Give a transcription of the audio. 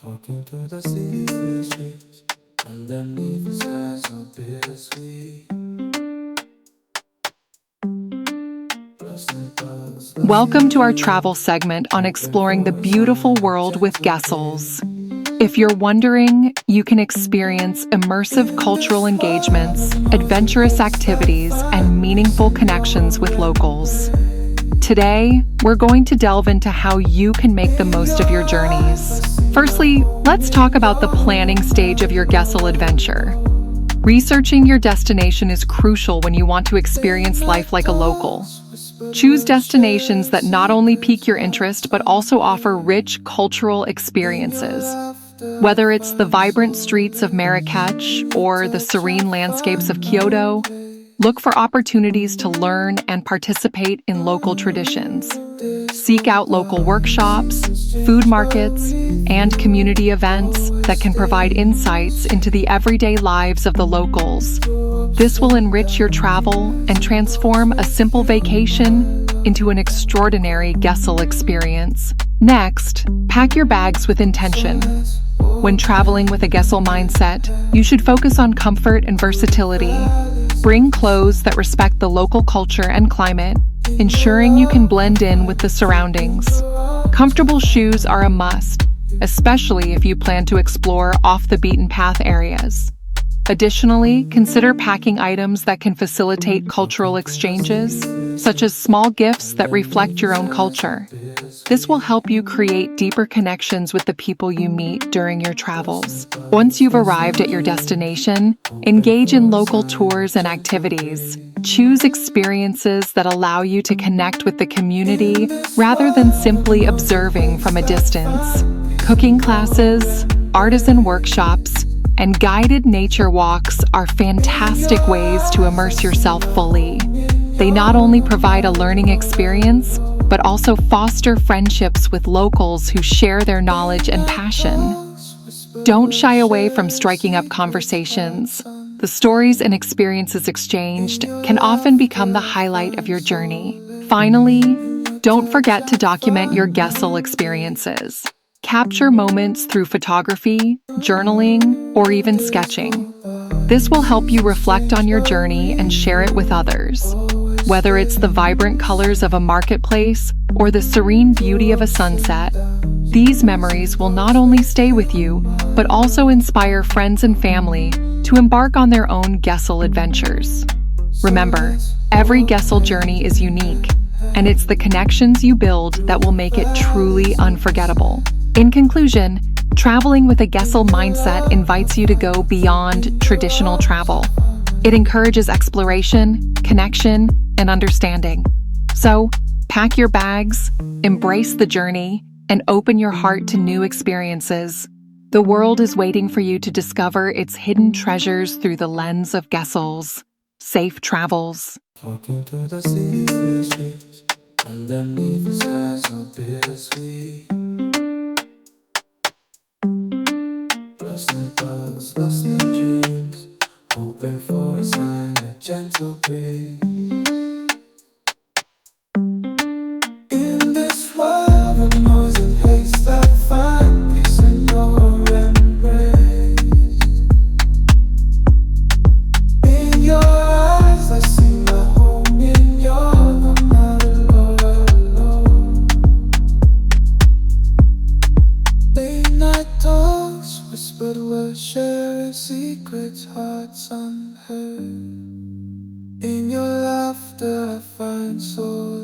Walking through the city streets, underneath the skies so bittersweet. Welcome to our travel segment on exploring the beautiful world with Gessels. If you're wondering, you can experience immersive cultural engagements, adventurous activities, and meaningful connections with locals. Today, we're going to delve into how you can make the most of your journeys. Firstly, let's talk about the planning stage of your Gessel adventure. Researching your destination is crucial when you want to experience life like a local. Choose destinations that not only pique your interest but also offer rich cultural experiences. Whether it's the vibrant streets of Marrakech or the serene landscapes of Kyoto, look for opportunities to learn and participate in local traditions. Seek out local workshops, food markets, and community events that can provide insights into the everyday lives of the locals. This will enrich your travel and transform a simple vacation into an extraordinary Gessel experience. Next, pack your bags with intention. When traveling with a Gessel mindset, you should focus on comfort and versatility. Bring clothes that respect the local culture and climate, ensuring you can blend in with the surroundings. Comfortable shoes are a must, especially if you plan to explore off-the-beaten-path areas. Additionally, consider packing items that can facilitate cultural exchanges, such as small gifts that reflect your own culture. This will help you create deeper connections with the people you meet during your travels. Once you've arrived at your destination, engage in local tours and activities. Choose experiences that allow you to connect with the community rather than simply observing from a distance. Cooking classes, artisan workshops, and guided nature walks are fantastic ways to immerse yourself fully. They not only provide a learning experience, but also foster friendships with locals who share their knowledge and passion. Don't shy away from striking up conversations. The stories and experiences exchanged can often become the highlight of your journey. Finally, don't forget to document your Gessel experiences. Capture moments through photography, journaling, or even sketching. This will help you reflect on your journey and share it with others. Whether it's the vibrant colors of a marketplace or the serene beauty of a sunset, these memories will not only stay with you, but also inspire friends and family to embark on their own Gessel adventures. Remember, every Gessel journey is unique, and it's the connections you build that will make it truly unforgettable. In conclusion, traveling with a Gessel mindset invites you to go beyond traditional travel. It encourages exploration, connection, and understanding. So, pack your bags, embrace the journey, and open your heart to new experiences. The world is waiting for you to discover its hidden treasures through the lens of Gessels. Safe travels. Walking through the city streets, underneath the skies so bittersweet. Lost in thoughts, lost in dreams, hoping for a sign, a gentle breeze. In this world of noise and haste, I find peace in your embrace. In your eyes, I see my home. In your love, I'm not alone. Late night talks, whispered words, sharing secrets, hearts unheard. In your laughter, I find soul.